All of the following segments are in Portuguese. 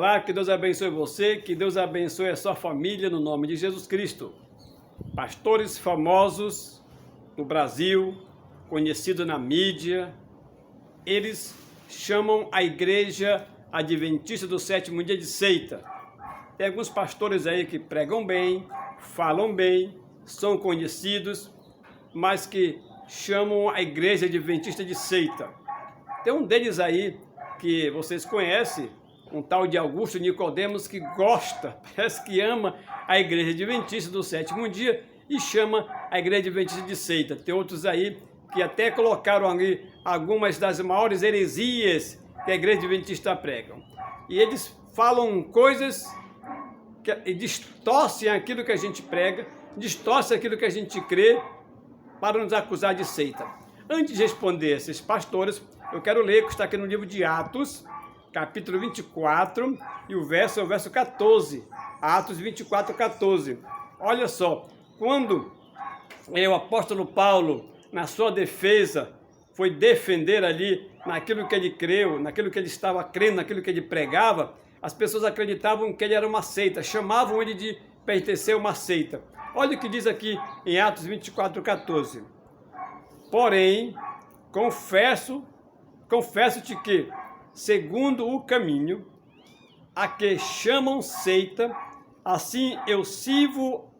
Olá, que Deus abençoe você, que Deus abençoe a sua família no nome de Jesus Cristo. Pastores famosos no Brasil, conhecidos na mídia, eles chamam a igreja adventista do sétimo dia de seita. Tem alguns pastores aí que pregam bem, falam bem, são conhecidos, mas que chamam a igreja adventista de seita. Tem um deles aí que vocês conhecem, um tal de Augusto Nicodemos, que gosta, parece que ama a igreja adventista do sétimo dia e chama a igreja adventista de seita. Tem outros aí que até colocaram ali algumas das maiores heresias que a igreja adventista prega. E eles falam coisas e distorcem aquilo que a gente prega, distorcem aquilo que a gente crê para nos acusar de seita. Antes de responder esses pastores, eu quero ler o que está aqui no livro de Atos, capítulo 24, e o verso é o verso 14. Atos 24, 14. Olha só, quando o apóstolo Paulo, na sua defesa, foi defender ali naquilo que ele creu, naquilo que ele estava crendo, naquilo que ele pregava, as pessoas acreditavam que ele era uma seita, chamavam ele de pertencer a uma seita. Olha o que diz aqui em Atos 24, 14. Porém, confesso-te que, segundo o caminho a que chamam seita, assim eu sirvo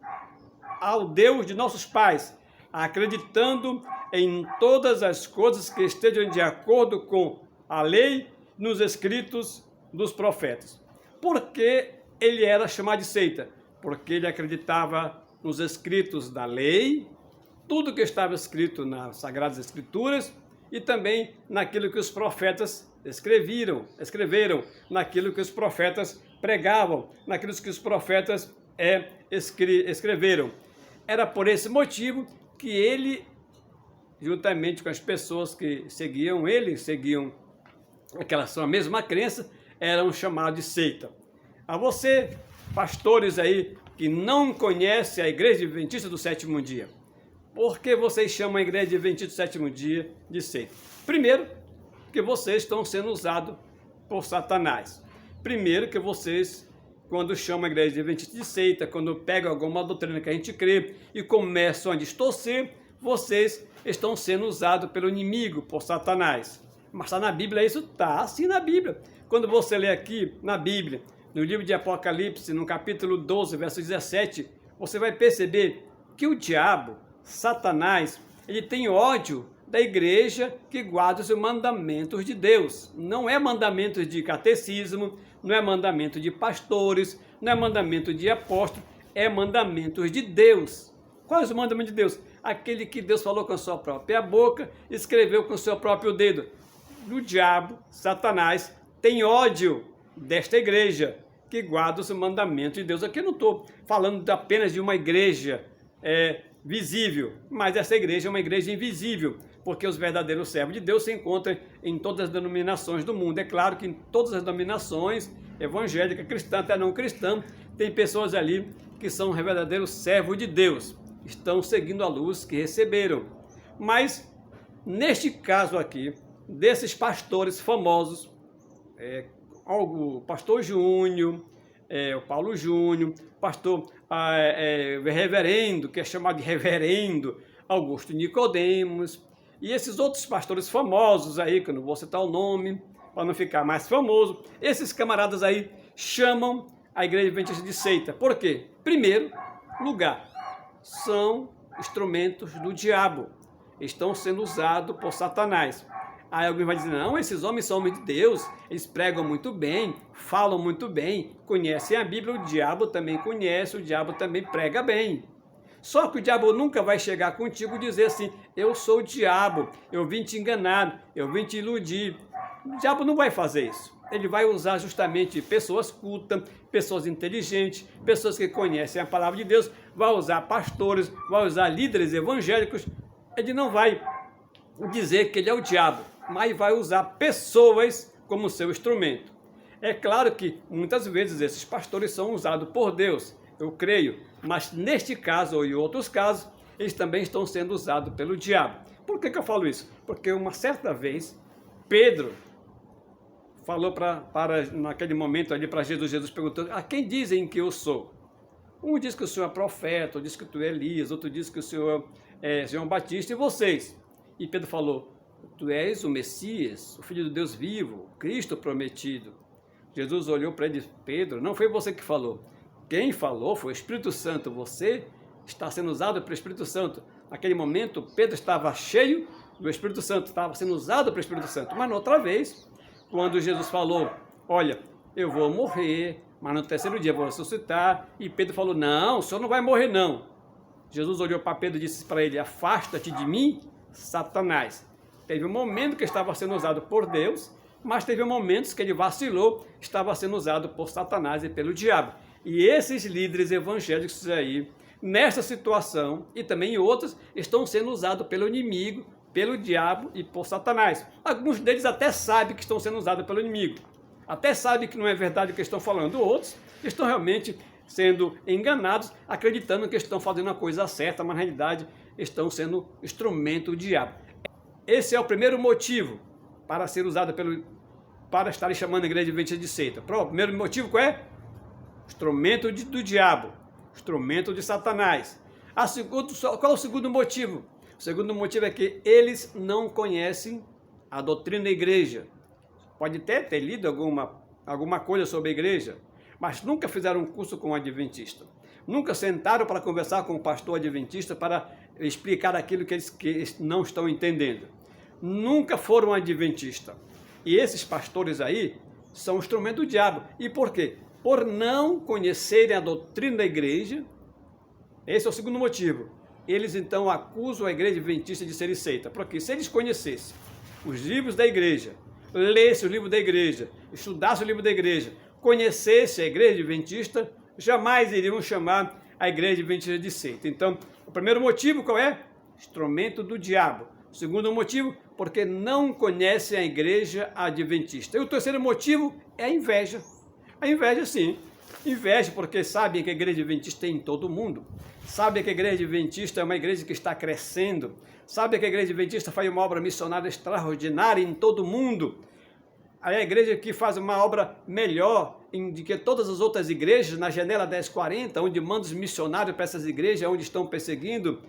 ao Deus de nossos pais, acreditando em todas as coisas que estejam de acordo com a lei nos escritos dos profetas. Por que ele era chamado de seita? Porque ele acreditava nos escritos da lei, tudo que estava escrito nas Sagradas Escrituras e também naquilo que os profetas escreveram, naquilo que os profetas pregavam, naquilo que os profetas escreveram. Era por esse motivo que ele, juntamente com as pessoas que seguiam ele, seguiam aquela sua mesma crença, eram chamados de seita. A você, pastores aí que não conhecem a igreja adventista do sétimo dia, por que vocês chamam a igreja adventista do sétimo dia de seita? Primeiro, que vocês estão sendo usados por Satanás. Primeiro, que vocês, quando chamam a igreja adventista de seita, quando pegam alguma doutrina que a gente crê e começam a distorcer, vocês estão sendo usados pelo inimigo, por Satanás. Mas está na Bíblia isso? Está assim na Bíblia. Quando você lê aqui na Bíblia, no livro de Apocalipse, no capítulo 12, verso 17, você vai perceber que o diabo, Satanás, ele tem ódio da igreja que guarda os mandamentos de Deus. Não é mandamento de catecismo, não é mandamento de pastores, não é mandamento de apóstolos, é mandamentos de Deus. Quais os mandamentos de Deus? Aquele que Deus falou com a sua própria boca, escreveu com o seu próprio dedo. O diabo, Satanás, tem ódio desta igreja que guarda os mandamentos de Deus. Aqui eu não estou falando apenas de uma igreja visível, mas essa igreja é uma igreja invisível, porque os verdadeiros servos de Deus se encontram em todas as denominações do mundo. É claro que em todas as denominações, evangélica, cristã, até não cristã, tem pessoas ali que são verdadeiros servos de Deus, estão seguindo a luz que receberam. Mas, neste caso aqui, desses pastores famosos, o pastor Júnior, o Paulo Júnior, pastor reverendo, que é chamado de reverendo, Augusto Nicodemos, e esses outros pastores famosos aí, que eu não vou citar o nome, para não ficar mais famoso, esses camaradas aí chamam a igreja adventista de seita. Por quê? Primeiro lugar, são instrumentos do diabo, estão sendo usados por Satanás. Aí alguém vai dizer, não, esses homens são homens de Deus, eles pregam muito bem, falam muito bem, conhecem a Bíblia, o diabo também conhece, o diabo também prega bem. Só que o diabo nunca vai chegar contigo e dizer assim, eu sou o diabo, eu vim te enganar, eu vim te iludir. O diabo não vai fazer isso. Ele vai usar justamente pessoas cultas, pessoas inteligentes, pessoas que conhecem a palavra de Deus, vai usar pastores, vai usar líderes evangélicos. Ele não vai dizer que ele é o diabo, mas vai usar pessoas como seu instrumento. É claro que muitas vezes esses pastores são usados por Deus, eu creio, mas neste caso ou em outros casos, eles também estão sendo usados pelo diabo. Por que eu falo isso? Porque uma certa vez, Pedro falou naquele momento ali para Jesus, Jesus perguntou, a quem dizem que eu sou? Um diz que o Senhor é profeta, outro diz que tu é Elias, outro diz que o Senhor é João Batista, e vocês? E Pedro falou, tu és o Messias, o Filho do Deus vivo, o Cristo prometido. Jesus olhou para ele e disse, Pedro, não foi você que falou. Quem falou foi o Espírito Santo, você está sendo usado pelo Espírito Santo. Naquele momento, Pedro estava cheio do Espírito Santo, estava sendo usado pelo Espírito Santo. Mas outra vez, quando Jesus falou, olha, eu vou morrer, mas no terceiro dia eu vou ressuscitar, e Pedro falou, não, o senhor não vai morrer não. Jesus olhou para Pedro e disse para ele, afasta-te de mim, Satanás. Teve um momento que estava sendo usado por Deus, mas teve momentos que ele vacilou, estava sendo usado por Satanás e pelo diabo. E esses líderes evangélicos aí, nessa situação e também em outras, estão sendo usados pelo inimigo, pelo diabo e por Satanás. Alguns deles até sabem que estão sendo usados pelo inimigo, até sabem que não é verdade o que estão falando, outros estão realmente sendo enganados, acreditando que estão fazendo a coisa certa, mas na realidade estão sendo instrumento do diabo. Esse é o primeiro motivo para ser usado para estarem chamando a igreja adventista de seita. O primeiro motivo qual é? Instrumento do diabo, instrumento de Satanás. Qual é o segundo motivo? O segundo motivo é que eles não conhecem a doutrina da igreja. Pode até ter lido alguma coisa sobre a igreja, mas nunca fizeram um curso com um adventista. Nunca sentaram para conversar com o pastor adventista para explicar aquilo que eles não estão entendendo. Nunca foram adventistas. E esses pastores aí são instrumento do diabo. E por quê? Por não conhecerem a doutrina da igreja. Esse é o segundo motivo. Eles então acusam a igreja adventista de ser seita. Porque se eles conhecessem os livros da igreja, lessem o livro da igreja, estudassem o livro da igreja, conhecessem a igreja adventista, jamais iriam chamar a igreja adventista de seita. Então, o primeiro motivo qual é? Instrumento do diabo. O segundo motivo, porque não conhecem a igreja adventista. E o terceiro motivo é a inveja. A inveja, sim. Inveja porque sabem que a igreja adventista tem em todo o mundo. Sabem que a igreja adventista é uma igreja que está crescendo. Sabem que a igreja adventista faz uma obra missionária extraordinária em todo o mundo. É a igreja que faz uma obra melhor do que todas as outras igrejas, na Janela 1040, onde manda os missionários para essas igrejas, onde estão perseguindo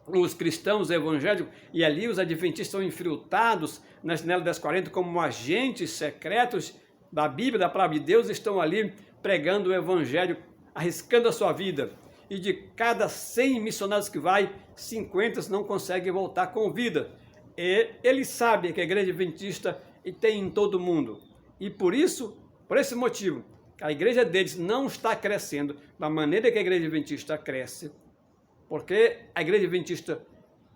os cristãos evangélicos, e ali os adventistas são infiltrados na Janela 1040 como agentes secretos da Bíblia, da palavra de Deus, estão ali pregando o evangelho, arriscando a sua vida. E de cada 100 missionários que vai, 50 não conseguem voltar com vida. E eles sabem que a igreja adventista tem em todo o mundo. E por esse motivo, a igreja deles não está crescendo da maneira que a igreja adventista cresce, porque a igreja adventista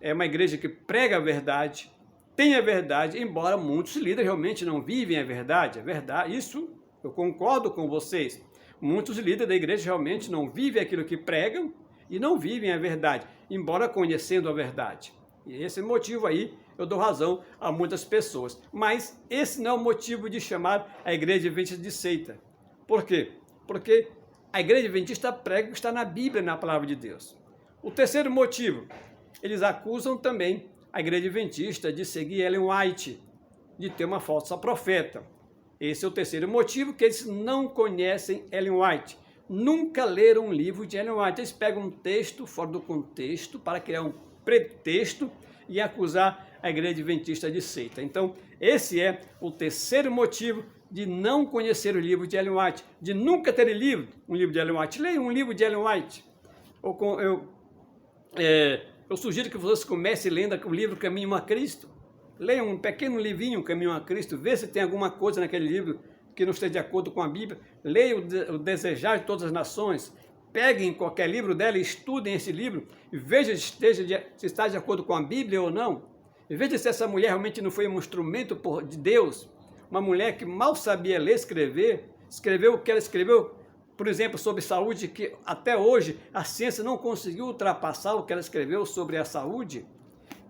é uma igreja que prega a verdade, tem a verdade, embora muitos líderes realmente não vivem a verdade. É verdade, isso eu concordo com vocês. Muitos líderes da igreja realmente não vivem aquilo que pregam e não vivem a verdade, embora conhecendo a verdade. E esse motivo aí eu dou razão a muitas pessoas. Mas esse não é o motivo de chamar a igreja adventista de seita. Por quê? Porque a igreja adventista prega o que está na Bíblia, na palavra de Deus. O terceiro motivo, eles acusam também a igreja adventista de seguir Ellen White, de ter uma falsa profeta. Esse é o terceiro motivo, que eles não conhecem Ellen White. Nunca leram um livro de Ellen White. Eles pegam um texto fora do contexto para criar um pretexto e acusar a igreja adventista de seita. Então, esse é o terceiro motivo de não conhecer o livro de Ellen White, de nunca ter lido um livro de Ellen White. Leia um livro de Ellen White. Eu sugiro que vocês comecem lendo o livro Caminho a Cristo. Leia um pequeno livrinho, Caminho a Cristo, vê se tem alguma coisa naquele livro que não esteja de acordo com a Bíblia. Leia o Desejar de Todas as Nações. Peguem qualquer livro dela e estudem esse livro e vejam se está de acordo com a Bíblia ou não. E veja se essa mulher realmente não foi um instrumento de Deus. Uma mulher que mal sabia ler e escreveu o que ela escreveu, por exemplo, sobre saúde, que até hoje a ciência não conseguiu ultrapassar o que ela escreveu sobre a saúde.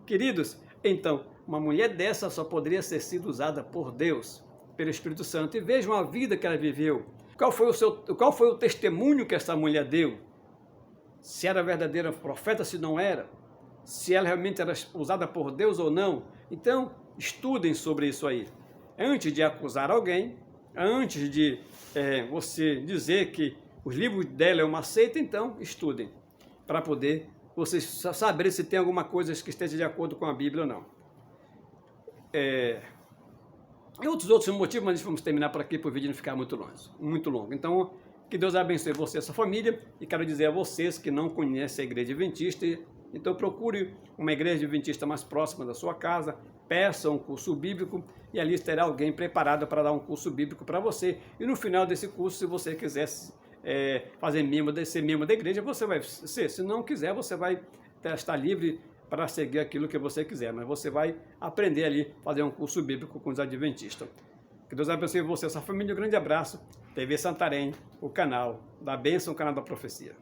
Queridos, então, uma mulher dessa só poderia ter sido usada por Deus, pelo Espírito Santo. E vejam a vida que ela viveu. Qual foi o testemunho que essa mulher deu? Se era verdadeira profeta, se não era. Se ela realmente era usada por Deus ou não. Então, estudem sobre isso aí. antes de acusar alguém, antes de você dizer que os livros dela é uma seita, então estudem, para poder vocês saberem se tem alguma coisa que esteja de acordo com a Bíblia ou não. E outros motivos, mas vamos terminar por aqui para o vídeo não ficar muito longo. Então, que Deus abençoe você e a sua família, e quero dizer a vocês que não conhecem a Igreja Adventista, então procure uma Igreja Adventista mais próxima da sua casa, peça um curso bíblico e ali terá alguém preparado para dar um curso bíblico para você. E no final desse curso, se você quiser ser membro da igreja, você vai ser. Se não quiser, você vai estar livre para seguir aquilo que você quiser, mas você vai aprender ali, fazer um curso bíblico com os adventistas. Que Deus abençoe você e a sua família. Um grande abraço. TV Santarém, o canal da bênção, o canal da profecia.